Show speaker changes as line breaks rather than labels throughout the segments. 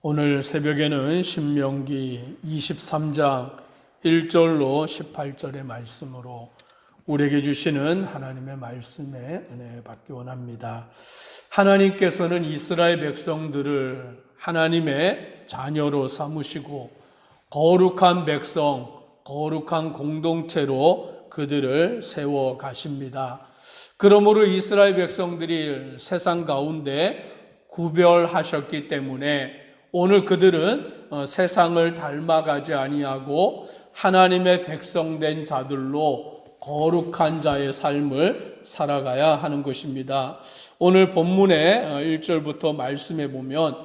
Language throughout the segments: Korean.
오늘 새벽에는 신명기 23장 1절로 18절의 말씀으로 우리에게 주시는 하나님의 말씀에 은혜 받기 원합니다. 하나님께서는 이스라엘 백성들을 하나님의 자녀로 삼으시고 거룩한 백성, 거룩한 공동체로 그들을 세워 가십니다. 그러므로 이스라엘 백성들이 세상 가운데 구별하셨기 때문에 오늘 그들은 세상을 닮아가지 아니하고 하나님의 백성된 자들로 거룩한 자의 삶을 살아가야 하는 것입니다. 오늘 본문의 1절부터 말씀해 보면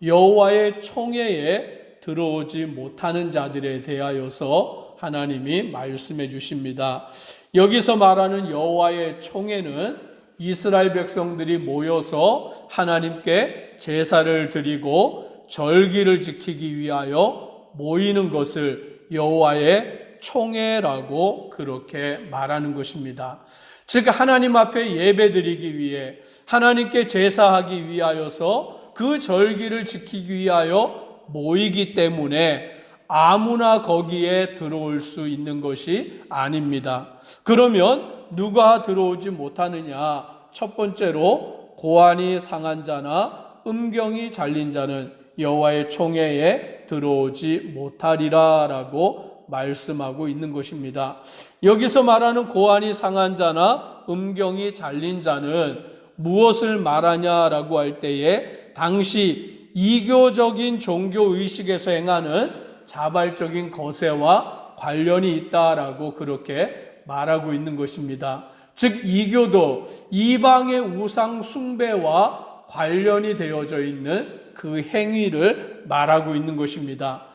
여호와의 총회에 들어오지 못하는 자들에 대하여서 하나님이 말씀해 주십니다. 여기서 말하는 여호와의 총회는 이스라엘 백성들이 모여서 하나님께 제사를 드리고 절기를 지키기 위하여 모이는 것을 여호와의 총회라고 그렇게 말하는 것입니다. 즉 하나님 앞에 예배드리기 위해 하나님께 제사하기 위하여서 그 절기를 지키기 위하여 모이기 때문에 아무나 거기에 들어올 수 있는 것이 아닙니다. 그러면 누가 들어오지 못하느냐? 첫 번째로 고안이 상한 자나 음경이 잘린 자는 여호와의 총회에 들어오지 못하리라 라고 말씀하고 있는 것입니다. 여기서 말하는 고안이 상한 자나 음경이 잘린 자는 무엇을 말하냐라고 할 때에 당시 이교적인 종교의식에서 행하는 자발적인 거세와 관련이 있다라고 그렇게 말하고 있는 것입니다. 즉 이교도 이방의 우상 숭배와 관련이 되어져 있는 그 행위를 말하고 있는 것입니다.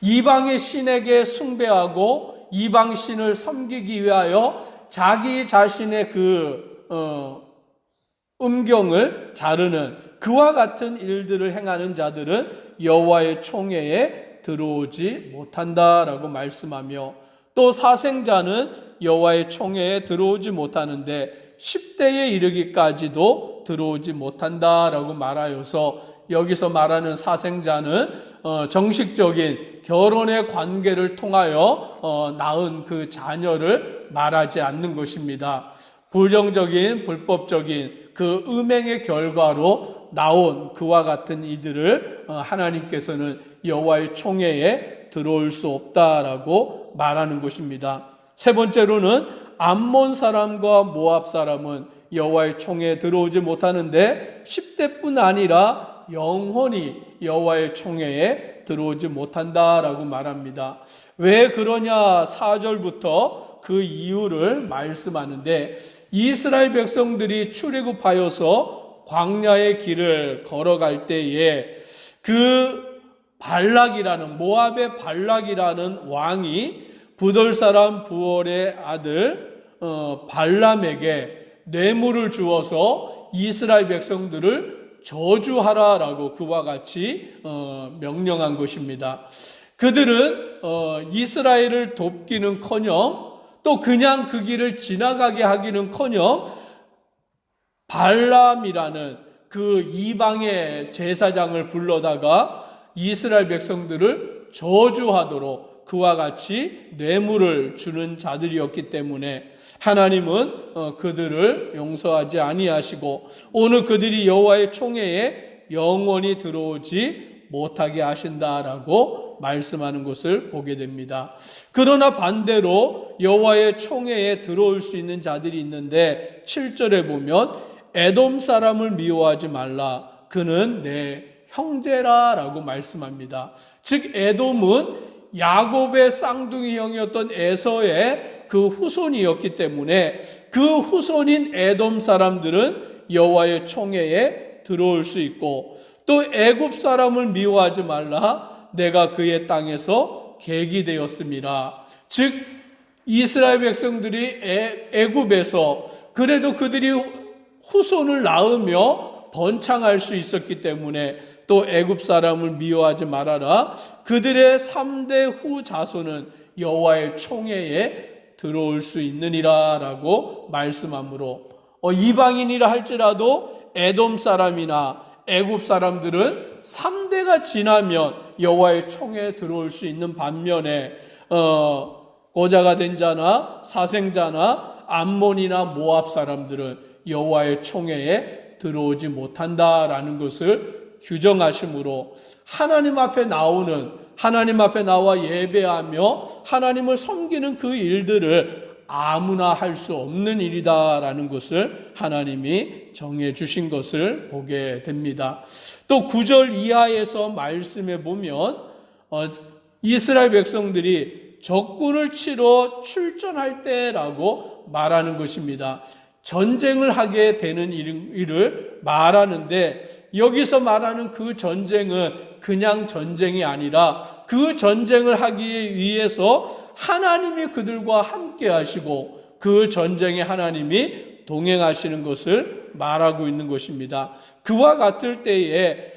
이방의 신에게 숭배하고 이방 신을 섬기기 위하여 자기 자신의 음경을 자르는 그와 같은 일들을 행하는 자들은 여호와의 총회에 들어오지 못한다라고 말씀하며 또 사생자는 여호와의 총회에 들어오지 못하는데 10대에 이르기까지도 들어오지 못한다라고 말하여서 여기서 말하는 사생자는 정식적인 결혼의 관계를 통하여 낳은 그 자녀를 말하지 않는 것입니다. 부정적인 불법적인 그 음행의 결과로 나온 그와 같은 이들을 하나님께서는 여호와의 총회에 들어올 수 없다라고 말하는 것입니다. 세 번째로는 암몬 사람과 모압 사람은 여호와의 총회에 들어오지 못하는데 10대뿐 아니라 영원히 여호와의 총회에 들어오지 못한다라고 말합니다. 왜 그러냐? 4절부터 그 이유를 말씀하는데 이스라엘 백성들이 출애굽하여서 광야의 길을 걸어갈 때에 그 발락이라는 모압의 발락이라는 왕이 부돌 사람 부올의 아들 발람에게 뇌물을 주어서 이스라엘 백성들을 저주하라라고 그와 같이 명령한 것입니다. 그들은 이스라엘을 돕기는커녕 또 그냥 그 길을 지나가게 하기는커녕 발람이라는 그 이방의 제사장을 불러다가 이스라엘 백성들을 저주하도록 그와 같이 뇌물을 주는 자들이었기 때문에 하나님은 그들을 용서하지 아니하시고 오늘 그들이 여호와의 총회에 영원히 들어오지 못하게 하신다라고 말씀하는 것을 보게 됩니다. 그러나 반대로 여호와의 총회에 들어올 수 있는 자들이 있는데 7절에 보면 에돔 사람을 미워하지 말라 그는 내 형제라라고 말씀합니다. 즉 에돔은 야곱의 쌍둥이 형이었던 에서의 그 후손이었기 때문에 그 후손인 에돔 사람들은 여호와의 총회에 들어올 수 있고 또 애굽 사람을 미워하지 말라 내가 그의 땅에서 객이 되었습니다. 즉 이스라엘 백성들이 애굽에서 그래도 그들이 후손을 낳으며 번창할 수 있었기 때문에 또 애굽 사람을 미워하지 말아라. 그들의 3대 후 자손은 여호와의 총회에 들어올 수 있느니라 라고 말씀하므로 이방인이라 할지라도 에돔 사람이나 애굽 사람들은 3대가 지나면 여호와의 총에 들어올 수 있는 반면에 고자가 된 자나 사생자나 암몬이나 모압 사람들은 여호와의 총회에 들어오지 못한다라는 것을 규정하심으로 하나님 앞에 나와 예배하며 하나님을 섬기는 그 일들을 아무나 할 수 없는 일이다라는 것을 하나님이 정해 주신 것을 보게 됩니다. 또 9절 이하에서 말씀해 보면 이스라엘 백성들이 적군을 치러 출전할 때라고 말하는 것입니다. 전쟁을 하게 되는 일을 말하는데 여기서 말하는 그 전쟁은 그냥 전쟁이 아니라 그 전쟁을 하기 위해서 하나님이 그들과 함께 하시고 그 전쟁에 하나님이 동행하시는 것을 말하고 있는 것입니다. 그와 같을 때에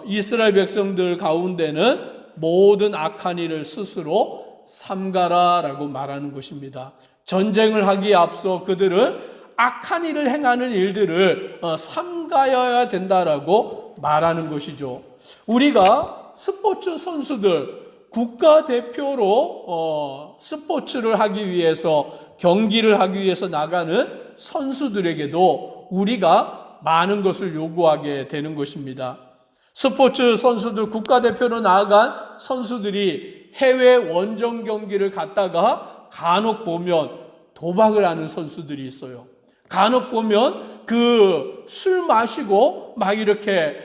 이스라엘 백성들 가운데는 모든 악한 일을 스스로 삼가라라고 말하는 것입니다. 전쟁을 하기에 앞서 그들은 악한 일을 행하는 일들을 삼가여야 된다라고 말하는 것이죠. 우리가 스포츠 선수들 국가대표로 스포츠를 하기 위해서 경기를 하기 위해서 나가는 선수들에게도 우리가 많은 것을 요구하게 되는 것입니다. 스포츠 선수들 국가대표로 나아간 선수들이 해외 원정 경기를 갔다가 간혹 보면 도박을 하는 선수들이 있어요. 간혹 보면 그 술 마시고 막 이렇게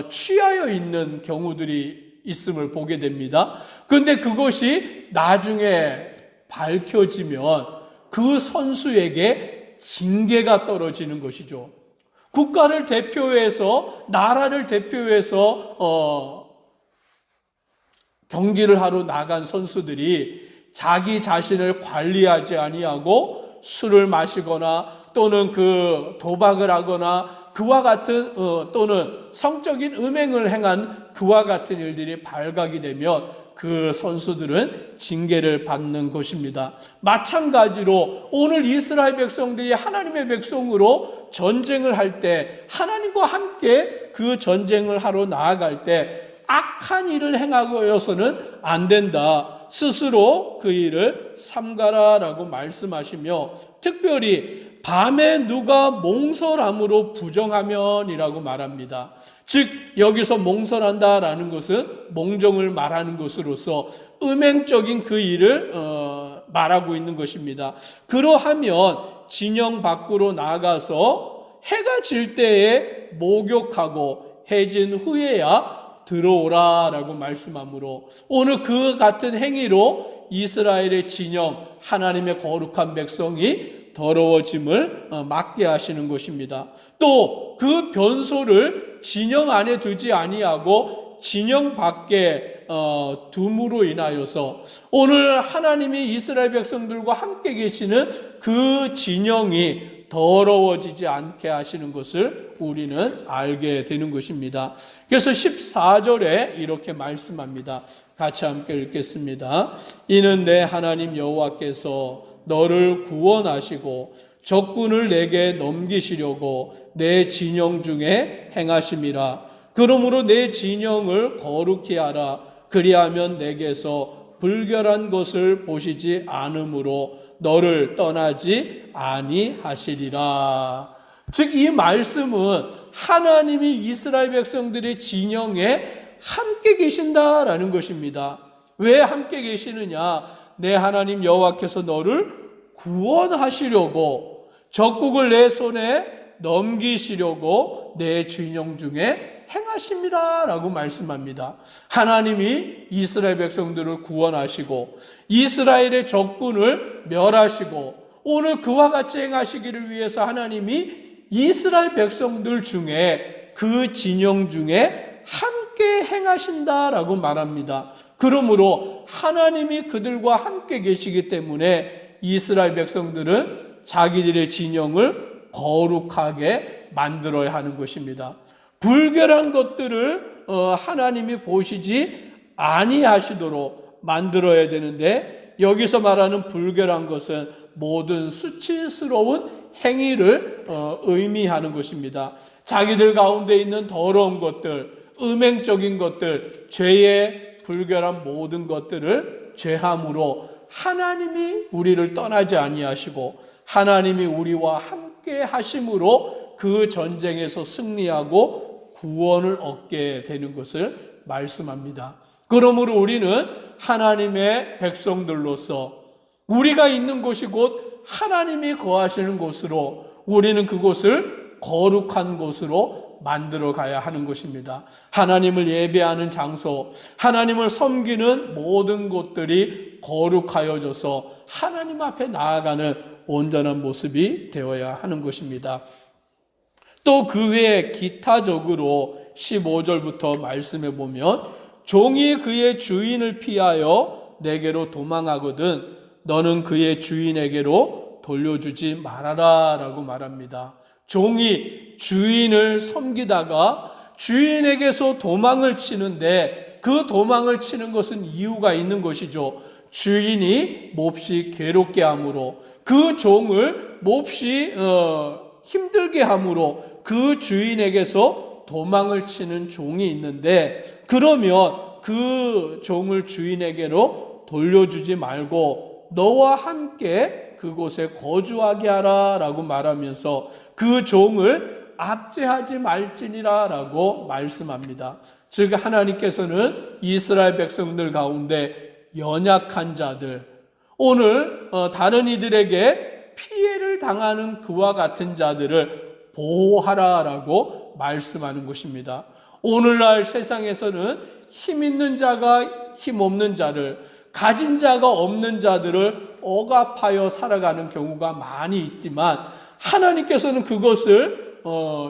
취하여 있는 경우들이 있음을 보게 됩니다. 그런데 그것이 나중에 밝혀지면 그 선수에게 징계가 떨어지는 것이죠. 국가를 대표해서 나라를 대표해서 경기를 하러 나간 선수들이 자기 자신을 관리하지 아니하고 술을 마시거나 또는 그 도박을 하거나 그와 같은 또는 성적인 음행을 행한 그와 같은 일들이 발각이 되면 그 선수들은 징계를 받는 것입니다. 마찬가지로 오늘 이스라엘 백성들이 하나님의 백성으로 전쟁을 할 때 하나님과 함께 그 전쟁을 하러 나아갈 때 악한 일을 행하고서는 안 된다. 스스로 그 일을 삼가라라고 말씀하시며 특별히 밤에 누가 몽설함으로 부정하면이라고 말합니다. 즉 여기서 몽설한다라는 것은 몽정을 말하는 것으로서 음행적인 그 일을 말하고 있는 것입니다. 그러하면 진영 밖으로 나가서 해가 질 때에 목욕하고 해진 후에야 들어오라라고 말씀하므로 오늘 그 같은 행위로 이스라엘의 진영 하나님의 거룩한 백성이 더러워짐을 막게 하시는 것입니다. 또 그 변소를 진영 안에 두지 아니하고 진영 밖에 둠으로 인하여서 오늘 하나님이 이스라엘 백성들과 함께 계시는 그 진영이 더러워지지 않게 하시는 것을 우리는 알게 되는 것입니다. 그래서 14절에 이렇게 말씀합니다. 같이 함께 읽겠습니다. 이는 내 하나님 여호와께서 너를 구원하시고 적군을 내게 넘기시려고 내 진영 중에 행하심이라. 그러므로 내 진영을 거룩히 하라. 그리하면 내게서 불결한 것을 보시지 않으므로 너를 떠나지 아니하시리라. 즉 이 말씀은 하나님이 이스라엘 백성들의 진영에 함께 계신다라는 것입니다. 왜 함께 계시느냐? 내 하나님 여호와께서 너를 구원하시려고 적국을 내 손에 넘기시려고 내 진영 중에 행하심이라라고 말씀합니다. 하나님이 이스라엘 백성들을 구원하시고 이스라엘의 적군을 멸하시고 오늘 그와 같이 행하시기를 위해서 하나님이 이스라엘 백성들 중에 그 진영 중에 함께 행하신다라고 말합니다. 그러므로 하나님이 그들과 함께 계시기 때문에 이스라엘 백성들은 자기들의 진영을 거룩하게 만들어야 하는 것입니다. 불결한 것들을 하나님이 보시지 아니하시도록 만들어야 되는데 여기서 말하는 불결한 것은 모든 수치스러운 행위를 의미하는 것입니다. 자기들 가운데 있는 더러운 것들, 음행적인 것들, 죄의 불결한 모든 것들을 죄함으로 하나님이 우리를 떠나지 아니하시고 하나님이 우리와 함께 하심으로 그 전쟁에서 승리하고 구원을 얻게 되는 것을 말씀합니다. 그러므로 우리는 하나님의 백성들로서 우리가 있는 곳이 곧 하나님이 거하시는 곳으로 우리는 그곳을 거룩한 곳으로 만들어 가야 하는 것입니다. 하나님을 예배하는 장소, 하나님을 섬기는 모든 곳들이 거룩하여져서 하나님 앞에 나아가는 온전한 모습이 되어야 하는 것입니다. 또 그 외에 기타적으로 15절부터 말씀해 보면 종이 그의 주인을 피하여 내게로 도망하거든 너는 그의 주인에게로 돌려주지 말아라 라고 말합니다. 종이 주인을 섬기다가 주인에게서 도망을 치는데 그 도망을 치는 것은 이유가 있는 것이죠. 주인이 몹시 괴롭게 함으로 그 종을 몹시 힘들게 함으로 그 주인에게서 도망을 치는 종이 있는데 그러면 그 종을 주인에게로 돌려주지 말고 너와 함께 그곳에 거주하게 하라 라고 말하면서 그 종을 압제하지 말지니라 라고 말씀합니다. 즉 하나님께서는 이스라엘 백성들 가운데 연약한 자들, 오늘 다른 이들에게 피해를 당하는 그와 같은 자들을 보호하라라고 말씀하는 것입니다. 오늘날 세상에서는 힘 있는 자가 힘 없는 자를, 가진 자가 없는 자들을 억압하여 살아가는 경우가 많이 있지만 하나님께서는 그것을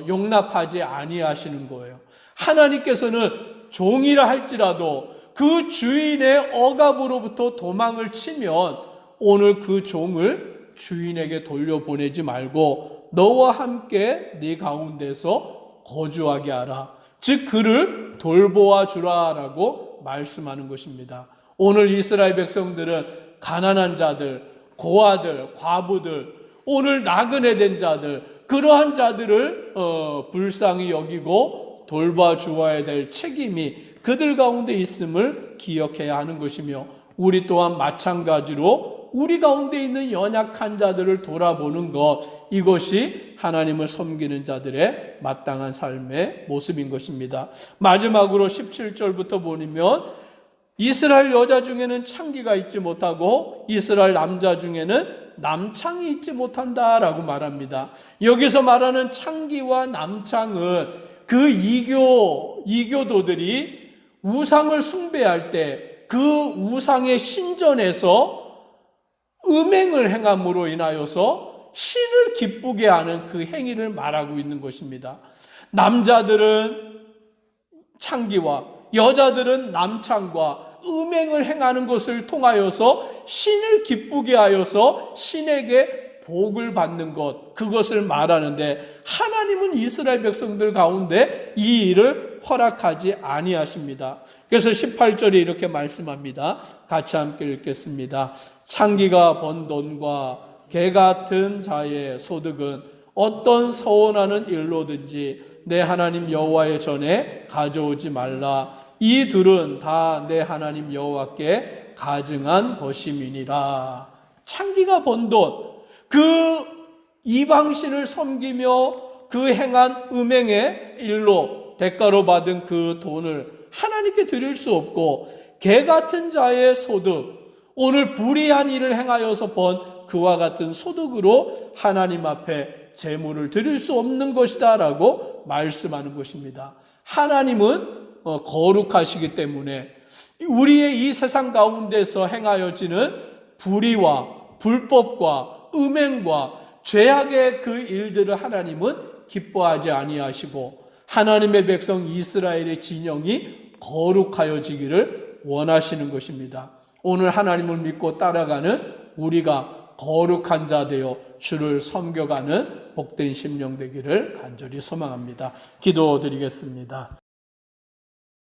용납하지 아니하시는 거예요. 하나님께서는 종이라 할지라도 그 주인의 억압으로부터 도망을 치면 오늘 그 종을 주인에게 돌려보내지 말고 너와 함께 네 가운데서 거주하게 하라. 즉 그를 돌보아 주라라고 말씀하는 것입니다. 오늘 이스라엘 백성들은 가난한 자들, 고아들, 과부들, 오늘 나그네 된 자들, 그러한 자들을 불쌍히 여기고 돌봐 주어야 될 책임이 그들 가운데 있음을 기억해야 하는 것이며 우리 또한 마찬가지로 우리 가운데 있는 연약한 자들을 돌아보는 것, 이것이 하나님을 섬기는 자들의 마땅한 삶의 모습인 것입니다. 마지막으로 17절부터 보면 이스라엘 여자 중에는 창기가 있지 못하고 이스라엘 남자 중에는 남창이 있지 못한다라고 말합니다. 여기서 말하는 창기와 남창은 그 이교도들이 우상을 숭배할 때 그 우상의 신전에서 음행을 행함으로 인하여서 신을 기쁘게 하는 그 행위를 말하고 있는 것입니다. 남자들은 창기와 여자들은 남창과 음행을 행하는 것을 통하여서 신을 기쁘게 하여서 신에게 복을 받는 것, 그것을 말하는데 하나님은 이스라엘 백성들 가운데 이 일을 허락하지 아니하십니다. 그래서 18절에 이렇게 말씀합니다. 같이 함께 읽겠습니다. 창기가 번 돈과 개 같은 자의 소득은 어떤 서원하는 일로든지 내 하나님 여호와의 전에 가져오지 말라. 이 둘은 다 내 하나님 여호와께 가증한 것임이니라. 창기가 번 돈, 그 이방신을 섬기며 그 행한 음행의 일로 대가로 받은 그 돈을 하나님께 드릴 수 없고, 개 같은 자의 소득, 오늘 불의한 일을 행하여서 번 그와 같은 소득으로 하나님 앞에 제물을 드릴 수 없는 것이다 라고 말씀하는 것입니다. 하나님은 거룩하시기 때문에 우리의 이 세상 가운데서 행하여지는 불의와 불법과 음행과 죄악의 그 일들을 하나님은 기뻐하지 아니하시고 하나님의 백성 이스라엘의 진영이 거룩하여지기를 원하시는 것입니다. 오늘 하나님을 믿고 따라가는 우리가 거룩한 자 되어 주를 섬겨가는 복된 심령 되기를 간절히 소망합니다. 기도드리겠습니다.